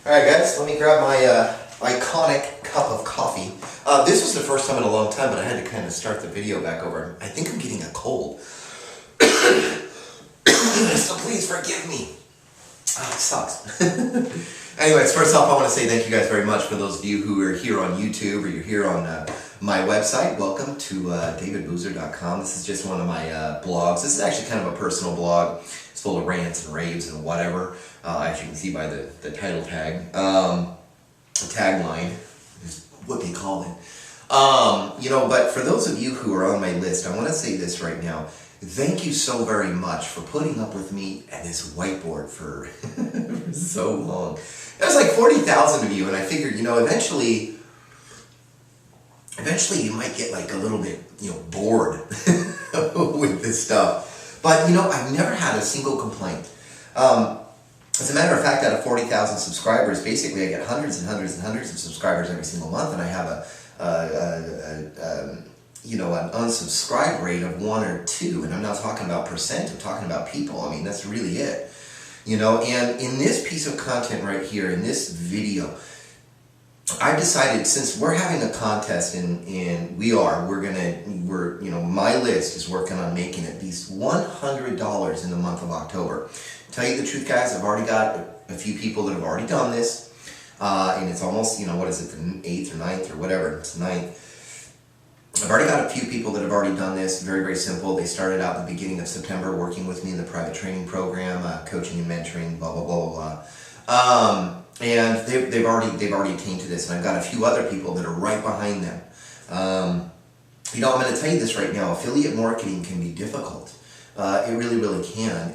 Alright guys, let me grab my iconic cup of coffee. This was the first time in a long time, but I had to kind of start the video back over. I think I'm getting a cold. So please forgive me. Oh, it sucks. Anyways, first off, I want to say thank you guys very much for those of you who are here on YouTube or you're here on my website. Welcome to davidboozer.com. This is just one of my blogs. This is actually kind of a personal blog. It's full of rants and raves and whatever. As you can see by the title tag. The tagline is what they call it. But for those of you who are on my list, I want to say this right now. Thank you so very much for putting up with me at this whiteboard for so long. There's like 40,000 of you, and I figured, eventually you might get like a little bit, bored with this stuff. But, I've never had a single complaint. As a matter of fact, out of 40,000 subscribers, basically I get hundreds and hundreds and hundreds of subscribers every single month, and I have an unsubscribe rate of 1 or 2, and I'm not talking about percent, I'm talking about people. I mean, that's really it. And in this piece of content right here, in this video, I decided, since we're having a contest and my list is working on making at least $100 in the month of October. Tell you the truth, guys, I've already got a few people that have already done this, and it's almost, the 8th or 9th or whatever, it's 9th. I've already got a few people that have already done this. Very, very simple. They started out at the beginning of September working with me in the private training program, coaching and mentoring, blah, blah, blah, blah, blah. And they've already attained to this, and I've got a few other people that are right behind them. I'm going to tell you this right now. Affiliate marketing can be difficult. It really, really can.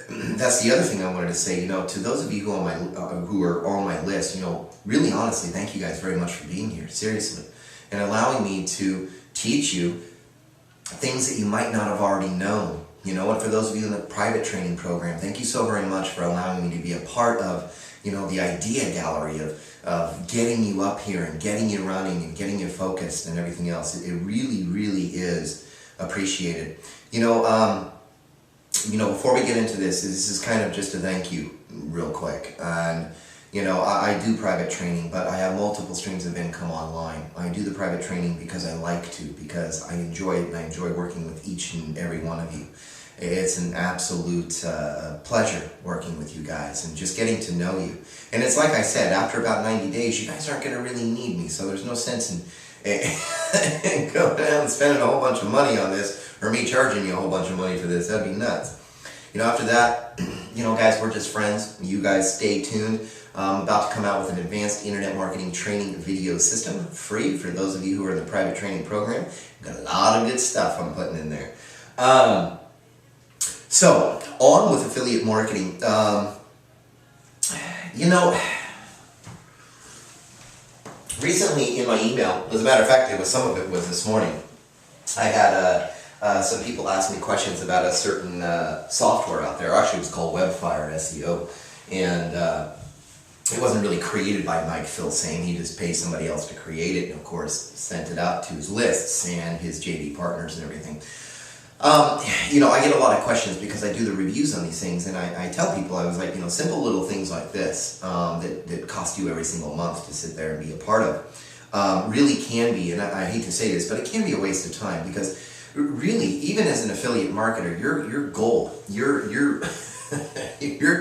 That's the other thing I wanted to say. To those of you who are on my list, really honestly, thank you guys very much for being here. Seriously. And allowing me to teach you things that you might not have already known. And for those of you in the private training program, thank you so very much for allowing me to be a part of, the idea gallery of getting you up here and getting you running and getting you focused and everything else. It really, really is appreciated. Before we get into this is kind of just a thank you real quick. And I do private training, but I have multiple streams of income online. I do the private training because I like to, because I enjoy it, and I enjoy working with each and every one of you. It's an absolute pleasure working with you guys and just getting to know you. And it's like I said, after about 90 days, you guys aren't going to really need me, so there's no sense in going down and spending a whole bunch of money on this, or me charging you a whole bunch of money for this. That'd be nuts. After that, guys, we're just friends. You guys stay tuned. I'm about to come out with an advanced internet marketing training video system, free for those of you who are in the private training program. Got a lot of good stuff I'm putting in there. So, on with affiliate marketing. Recently in my email, as a matter of fact, some of it was this morning, I had some people ask me questions about a certain software out there. Actually, it was called Webfire SEO, and it wasn't really created by Mike Filsaime. He just paid somebody else to create it, and of course sent it out to his lists and his JV partners and everything. I get a lot of questions because I do the reviews on these things, and I tell people, I was like, simple little things like this that cost you every single month to sit there and be a part of, really can be, and I hate to say this, but it can be a waste of time, because really, even as an affiliate marketer, your goal, your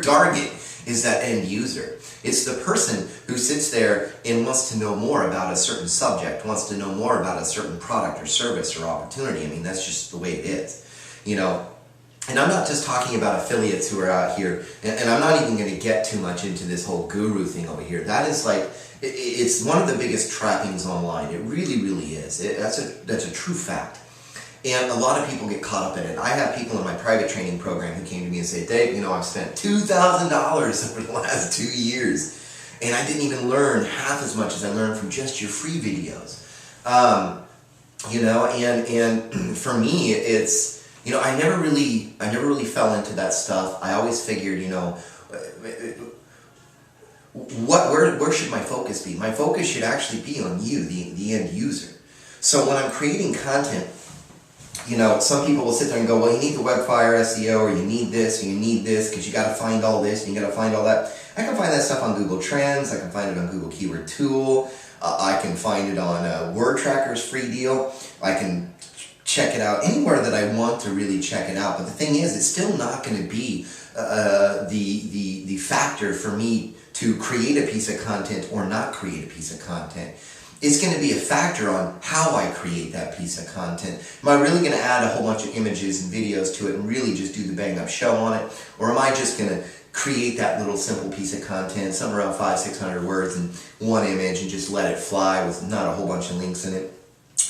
target is that end user. It's the person who sits there and wants to know more about a certain subject, wants to know more about a certain product or service or opportunity. I mean, that's just the way it is, And I'm not just talking about affiliates who are out here, and I'm not even going to get too much into this whole guru thing over here. That is like, it's one of the biggest trappings online. It really, really is. That's a true fact. And a lot of people get caught up in it. I have people in my private training program who came to me and say, Dave, I've spent $2,000 over the last 2 years, and I didn't even learn half as much as I learned from just your free videos. And for me, it's, I never really fell into that stuff. I always figured, where should my focus be? My focus should actually be on you, the end user. So when I'm creating content, some people will sit there and go, well, you need the Webfire SEO, or you need this, or you need this, because you got to find all this, and you got to find all that. I can find that stuff on Google Trends. I can find it on Google Keyword Tool. I can find it on Word Tracker's free deal. I can check it out anywhere that I want to really check it out. But the thing is, it's still not going to be the factor for me to create a piece of content or not create a piece of content. It's going to be a factor on how I create that piece of content. Am I really going to add a whole bunch of images and videos to it and really just do the bang-up show on it? Or am I just going to create that little simple piece of content, somewhere around 500-600 words and one image, and just let it fly with not a whole bunch of links in it?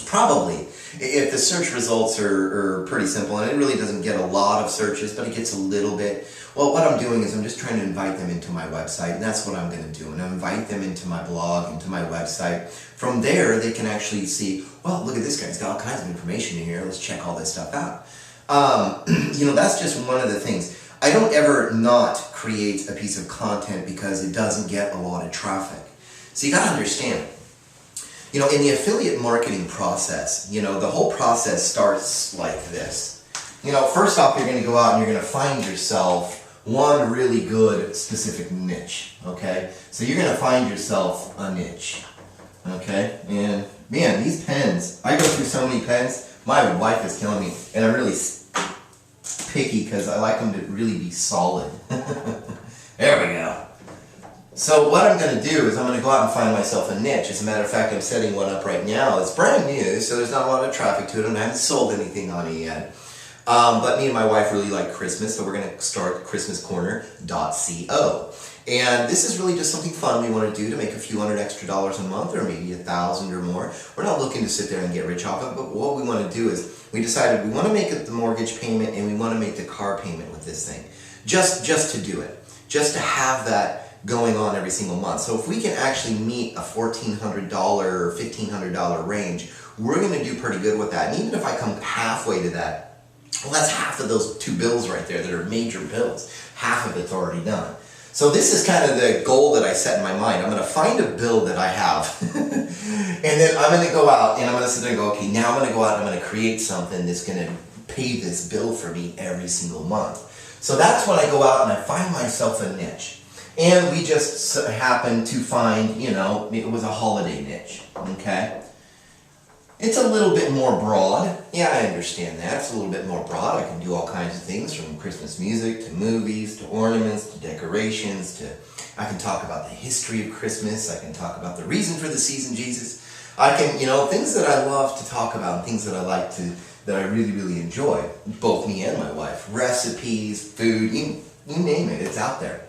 Probably. If the search results are pretty simple, and it really doesn't get a lot of searches, but it gets a little bit, well, what I'm doing is I'm just trying to invite them into my website, and that's what I'm going to do. And I invite them into my blog, into my website. From there, they can actually see, well, look at this guy. He's got all kinds of information in here. Let's check all this stuff out. That's just one of the things. I don't ever not create a piece of content because it doesn't get a lot of traffic. So you got to understand, in the affiliate marketing process, the whole process starts like this. First off, you're going to go out and you're going to find yourself one really good specific niche, okay? So you're going to find yourself a niche, okay? And man, these pens, I go through so many pens, my wife is killing me, and I'm really picky because I like them to really be solid. There we go. So what I'm going to do is I'm going to go out and find myself a niche. As a matter of fact, I'm setting one up right now. It's brand new, so there's not a lot of traffic to it, and I haven't sold anything on it yet. But me and my wife really like Christmas, so we're going to start ChristmasCorner.co. And this is really just something fun we want to do to make a few $100 extra a month, or maybe $1,000 or more. We're not looking to sit there and get rich off of it, but what we want to do is we decided we want to make the mortgage payment and we want to make the car payment with this thing. Just to do it. Just to have that going on every single month. So if we can actually meet a $1,400 or $1,500 range, we're going to do pretty good with that. And even if I come halfway to that, well, that's half of those two bills right there that are major bills. Half of it's already done. So this is kind of the goal that I set in my mind. I'm going to find a bill that I have, and then I'm going to go out and I'm going to sit there and go, okay, now I'm going to go out and I'm going to create something that's going to pay this bill for me every single month. So that's when I go out and I find myself a niche. And we just happened to find, it was a holiday niche, okay? It's a little bit more broad. Yeah, I understand that. It's a little bit more broad. I can do all kinds of things, from Christmas music to movies to ornaments to decorations to... I can talk about the history of Christmas. I can talk about the reason for the season Jesus. I can, things that I love to talk about and things that I like to, that I really, really enjoy. Both me and my wife. Recipes, food, you name it, it's out there.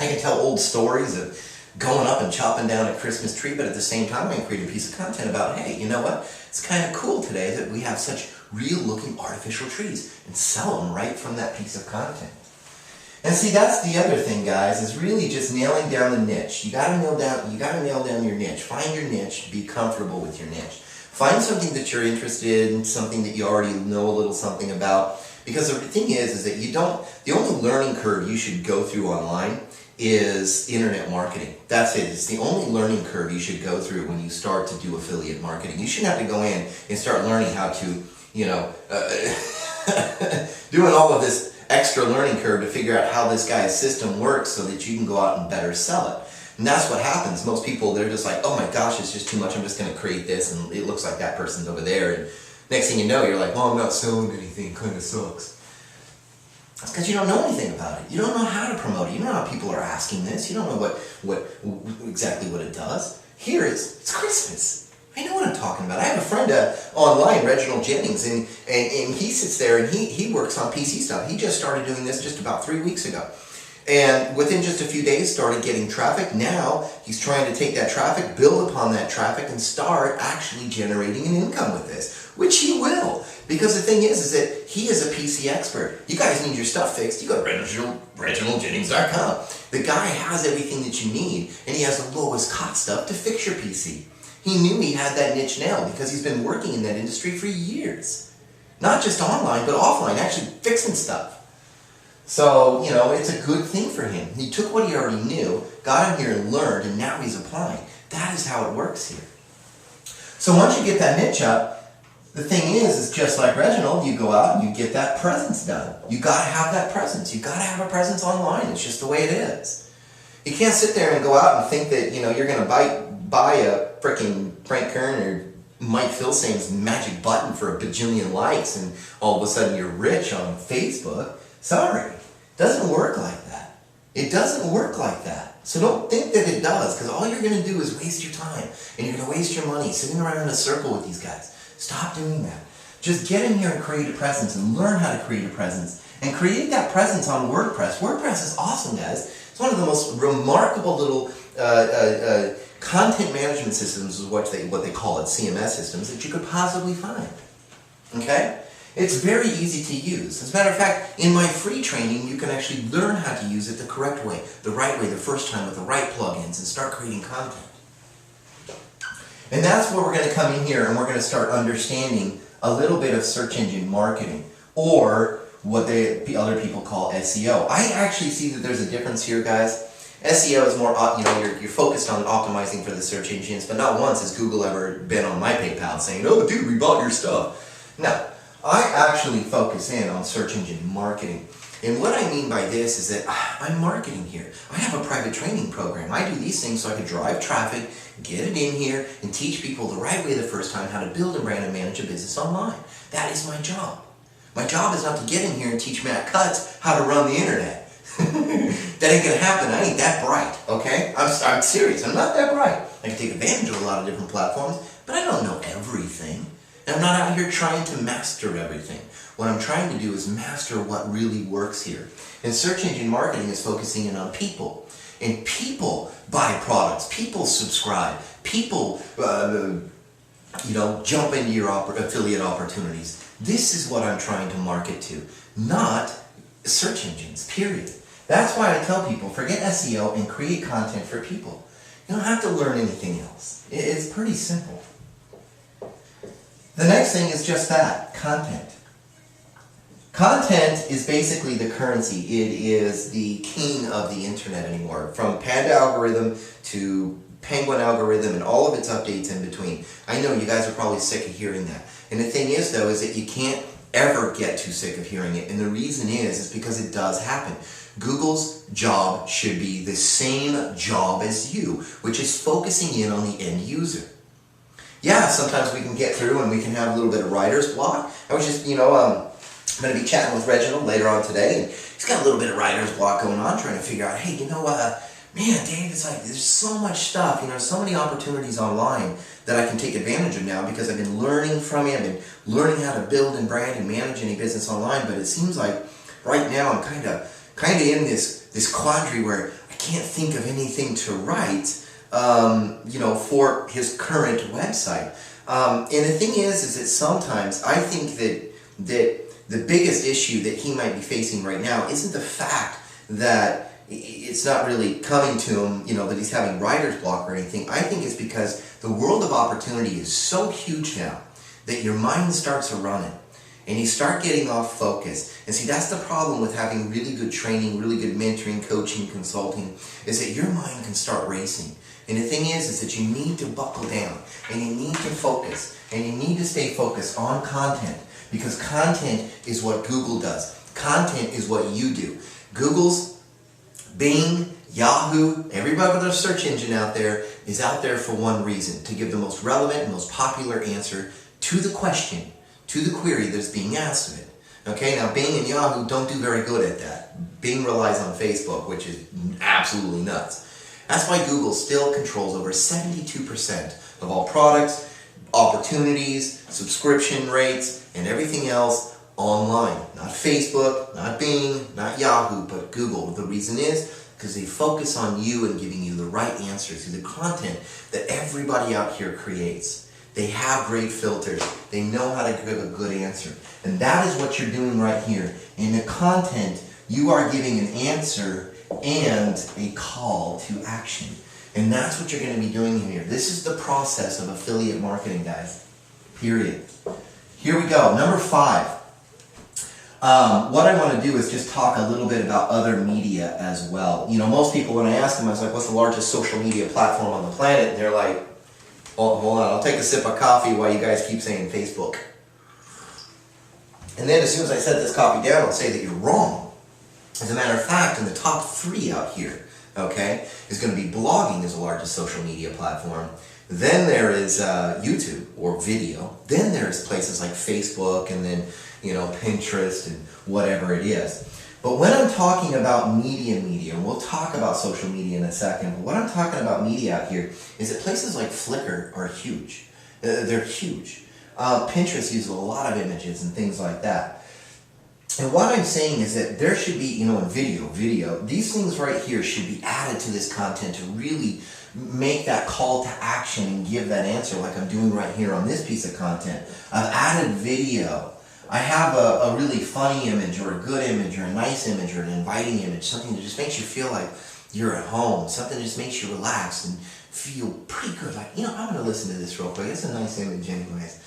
I can tell old stories of going up and chopping down a Christmas tree, but at the same time I can create a piece of content about, hey, you know what? It's kind of cool today that we have such real-looking artificial trees, and sell them right from that piece of content. And see, that's the other thing, guys, is really just nailing down the niche. You gotta nail down your niche. Find your niche, be comfortable with your niche. Find something that you're interested in, something that you already know a little something about. Because the thing is that the only learning curve you should go through online is internet marketing. That's it. It's the only learning curve you should go through when you start to do affiliate marketing. You shouldn't have to go in and start learning how to, doing all of this extra learning curve to figure out how this guy's system works so that you can go out and better sell it. And that's what happens. Most people, they're just like, oh my gosh, it's just too much. I'm just going to create this and it looks like that person's over there. And next thing you know, you're like, well, I'm not selling anything. It kind of sucks. That's because you don't know anything about it. You don't know how to promote it. You don't know how people are asking this. You don't know what exactly what it does. Here it's Christmas. I know what I'm talking about. I have a friend online, Reginald Jennings, and he sits there and he works on PC stuff. He just started doing this just about 3 weeks ago. And within just a few days started getting traffic. Now he's trying to take that traffic, build upon that traffic, and start actually generating an income with this, which he will. Because the thing is that he is a PC expert. You guys need your stuff fixed, you go to ReginaldJennings.com. The guy has everything that you need, and he has the lowest cost stuff to fix your PC. He knew he had that niche now because he's been working in that industry for years. Not just online, but offline, actually fixing stuff. So, it's a good thing for him. He took what he already knew, got in here and learned, and now he's applying. That is how it works here. So once you get that niche up, the thing is just like Reginald, you go out and you get that presence done. You gotta have that presence. You gotta have a presence online. It's just the way it is. You can't sit there and go out and think that, you know, you're going to buy a freaking Frank Kern or Mike Filsame's magic button for a bajillion likes and all of a sudden you're rich on Facebook. Sorry. It doesn't work like that. It doesn't work like that. So don't think that it does, because all you're going to do is waste your time and you're going to waste your money sitting around in a circle with these guys. Stop doing that. Just get in here and create a presence and learn how to create a presence. And create that presence on WordPress. WordPress is awesome, guys. It's one of the most remarkable little content management systems, is what they call it, CMS systems, that you could possibly find. Okay? It's very easy to use. As a matter of fact, in my free training, you can actually learn how to use it the correct way, the right way, the first time with the right plugins, and start creating content. And that's where we're going to come in here and we're going to start understanding a little bit of search engine marketing, or what other people call SEO. I actually see that there's a difference here, guys. SEO is more, you know, you're focused on optimizing for the search engines, but not once has Google ever been on my PayPal saying, oh, dude, we bought your stuff. No, I actually focus in on search engine marketing. And what I mean by this is that I'm marketing here. I have a private training program. I do these things so I can drive traffic, get it in here, and teach people the right way the first time how to build and brand and manage a business online. That is my job. My job is not to get in here and teach Matt Cutts how to run the internet. That ain't gonna happen. I ain't that bright, okay? I'm serious. I'm not that bright. I can take advantage of a lot of different platforms, but I don't know everything. And I'm not out here trying to master everything. What I'm trying to do is master what really works here. And search engine marketing is focusing in on people. And people buy products. People subscribe. People, you know, jump into your affiliate opportunities. This is what I'm trying to market to, not search engines, period. That's why I tell people, forget SEO and create content for people. You don't have to learn anything else. It's pretty simple. The next thing is just that, content. Content is basically the currency. It is the king of the internet anymore. From Panda algorithm to Penguin algorithm and all of its updates in between. I know you guys are probably sick of hearing that. And the thing is, though, is that you can't ever get too sick of hearing it. And the reason is because it does happen. Google's job should be the same job as you, which is focusing in on the end user. Yeah, sometimes we can get through and we can have a little bit of writer's block. I was just, you know, I'm going to be chatting with Reginald later on today, and he's got a little bit of writer's block going on, trying to figure out, hey, you know, man, Dave, it's like there's so much stuff, you know, so many opportunities online that I can take advantage of now because I've been learning from you. I've been learning how to build and brand and manage any business online, but it seems like right now I'm kind of in this quandary where I can't think of anything to write, you know, for his current website. And the thing is that sometimes I think that the biggest issue that he might be facing right now isn't the fact that it's not really coming to him, you know, that he's having writer's block or anything. I think it's because the world of opportunity is so huge now that your mind starts running and you start getting off focus. And see, that's the problem with having really good training, really good mentoring, coaching, consulting, is that your mind can start racing. And the thing is that you need to buckle down and you need to focus and you need to stay focused on content, because content is what Google does. Content is what you do. Google's, Bing, Yahoo, every other search engine out there is out there for one reason: to give the most relevant and most popular answer to the question, to the query that's being asked of it. Okay, now Bing and Yahoo don't do very good at that. Bing relies on Facebook, which is absolutely nuts. That's why Google still controls over 72% of all products, opportunities, subscription rates, and everything else online. Not Facebook, not Bing, not Yahoo, but Google. The reason is because they focus on you and giving you the right answers to the content that everybody out here creates. They have great filters. They know how to give a good answer. And that is what you're doing right here. In the content, you are giving an answer and a call to action. And that's what you're going to be doing here. This is the process of affiliate marketing, guys. Period. Here we go. Number 5. What I want to do is just talk a little bit about other media as well. You know, most people, when I ask them, I was like, what's the largest social media platform on the planet? And they're like, oh, hold on, I'll take a sip of coffee while you guys keep saying Facebook. And then as soon as I set this coffee down, I'll say that you're wrong. As a matter of fact, in the top 3 out here, okay, is going to be blogging as the largest social media platform. Then there is YouTube or video. Then there's places like Facebook, and then, you know, Pinterest and whatever it is. But when I'm talking about media, and we'll talk about social media in a second, but what I'm talking about media out here is that places like Flickr are huge. They're huge. Pinterest uses a lot of images and things like that. And what I'm saying is that there should be, you know, in video, these things right here should be added to this content to really make that call to action and give that answer like I'm doing right here on this piece of content. I've added video. I have a really funny image or a good image or a nice image or an inviting image, something that just makes you feel like you're at home, something that just makes you relax and feel pretty good. Like, you know, I'm going to listen to this real quick. It's a nice image anyways.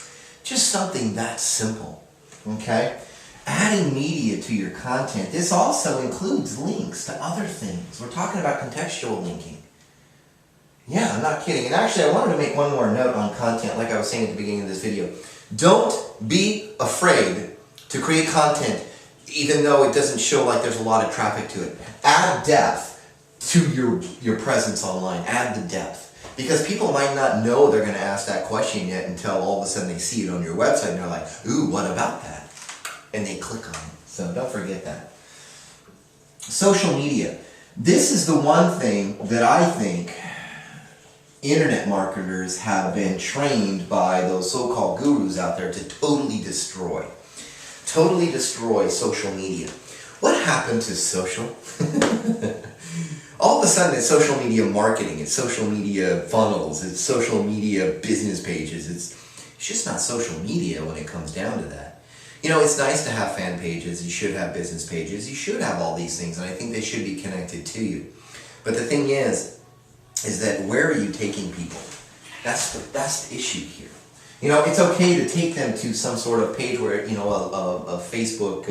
Just something that simple, okay? Adding media to your content. This also includes links to other things. We're talking about contextual linking. Yeah, I'm not kidding. And actually, I wanted to make one more note on content, like I was saying at the beginning of this video. Don't be afraid to create content, even though it doesn't show like there's a lot of traffic to it. Add depth to your presence online. Add the depth. Because people might not know they're going to ask that question yet until all of a sudden they see it on your website and they're like, ooh, what about that? And they click on it. So don't forget that. Social media. This is the one thing that I think internet marketers have been trained by those so-called gurus out there to totally destroy. Totally destroy social media. What happened to social? All of a sudden it's social media marketing, it's social media funnels, it's social media business pages. It's just not social media when it comes down to that. You know, it's nice to have fan pages, you should have business pages, you should have all these things, and I think they should be connected to you. But the thing is that where are you taking people? That's the issue here. You know, it's okay to take them to some sort of page where, you know, a Facebook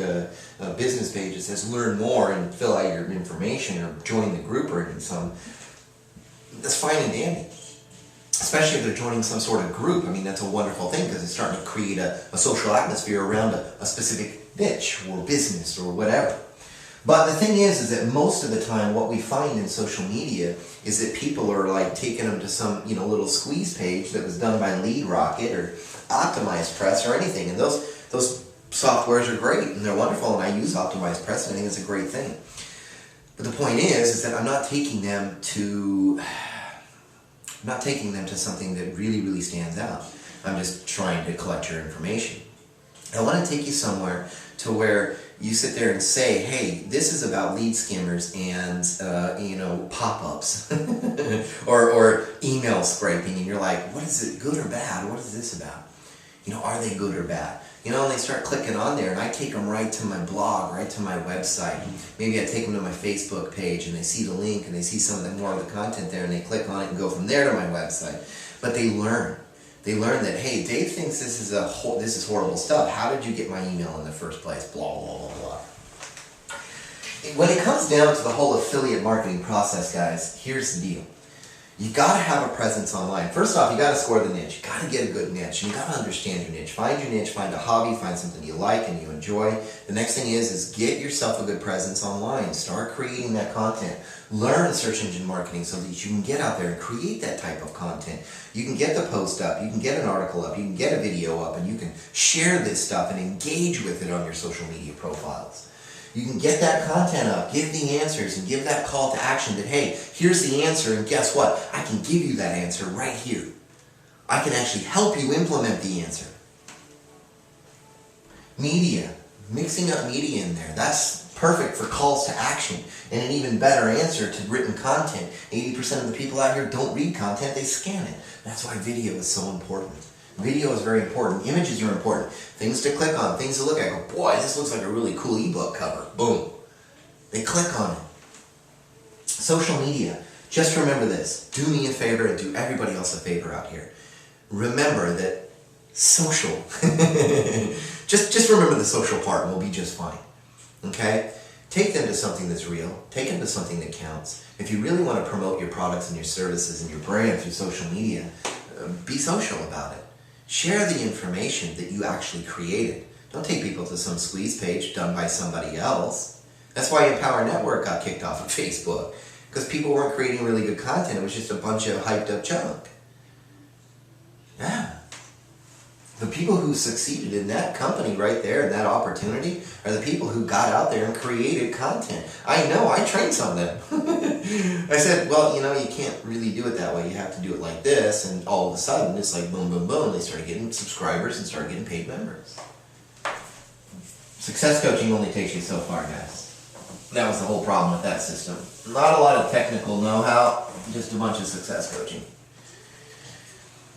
business page that says learn more and fill out your information or join the group or some. That's fine and dandy. Especially if they're joining some sort of group. I mean, that's a wonderful thing because it's starting to create a social atmosphere around a specific niche or business or whatever. But the thing is that most of the time what we find in social media is that people are like taking them to some, you know, little squeeze page that was done by LeadRocket or OptimizePress or anything. And those softwares are great and they're wonderful, and I use OptimizePress and I think it's a great thing. But the point is that I'm not taking them to something that really, really stands out. I'm just trying to collect your information. I want to take you somewhere to where you sit there and say, hey, this is about lead skimmers and, you know, pop-ups or email scraping, and you're like, what is it, good or bad? What is this about? You know, are they good or bad? You know, and they start clicking on there, and I take them right to my blog, right to my website. Maybe I take them to my Facebook page, and they see the link, and they see some of the more of the content there, and they click on it and go from there to my website. But they learn. They learn that, hey, Dave thinks this is horrible stuff. How did you get my email in the first place? Blah, blah, blah, blah. When it comes down to the whole affiliate marketing process, guys, here's the deal. You gotta have a presence online. First off, you gotta score the niche. You gotta get a good niche. You gotta understand your niche. Find your niche, find a hobby, find something you like and you enjoy. The next thing is get yourself a good presence online. Start creating that content. Learn search engine marketing so that you can get out there and create that type of content. You can get the post up, you can get an article up, you can get a video up, and you can share this stuff and engage with it on your social media profiles. You can get that content up, give the answers, and give that call to action that, hey, here's the answer, and guess what? I can give you that answer right here. I can actually help you implement the answer. Media. Mixing up media in there. That's perfect for calls to action and an even better answer to written content. 80% of the people out here don't read content, they scan it. That's why video is so important. Video is very important. Images are important. Things to click on, things to look at. Go, boy, this looks like a really cool ebook cover. Boom. They click on it. Social media. Just remember this. Do me a favor and do everybody else a favor out here. Remember that social. just remember the social part and we'll be just fine. Okay? Take them to something that's real. Take them to something that counts. If you really want to promote your products and your services and your brand through social media, be social about it. Share the information that you actually created. Don't take people to some squeeze page done by somebody else. That's why Empower Network got kicked off of Facebook. because people weren't creating really good content. It was just a bunch of hyped up junk. Yeah. The people who succeeded in that company right there, in that opportunity, are the people who got out there and created content. I know, I trained some of them. I said, well, you know, you can't really do it that way. You have to do it like this, and all of a sudden, it's like boom, boom, boom. They started getting subscribers and started getting paid members. Success coaching only takes you so far, guys. That was the whole problem with that system. Not a lot of technical know-how, just a bunch of success coaching.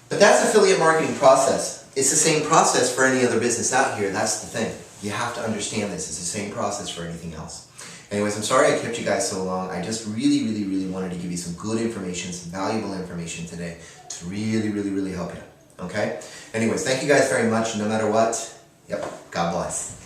But that's affiliate marketing process. It's the same process for any other business out here. That's the thing. You have to understand this. It's the same process for anything else. Anyways, I'm sorry I kept you guys so long. I just really, really, really wanted to give you some good information, some valuable information today to really, really, really help you. Okay? Anyways, thank you guys very much. No matter what, yep, God bless.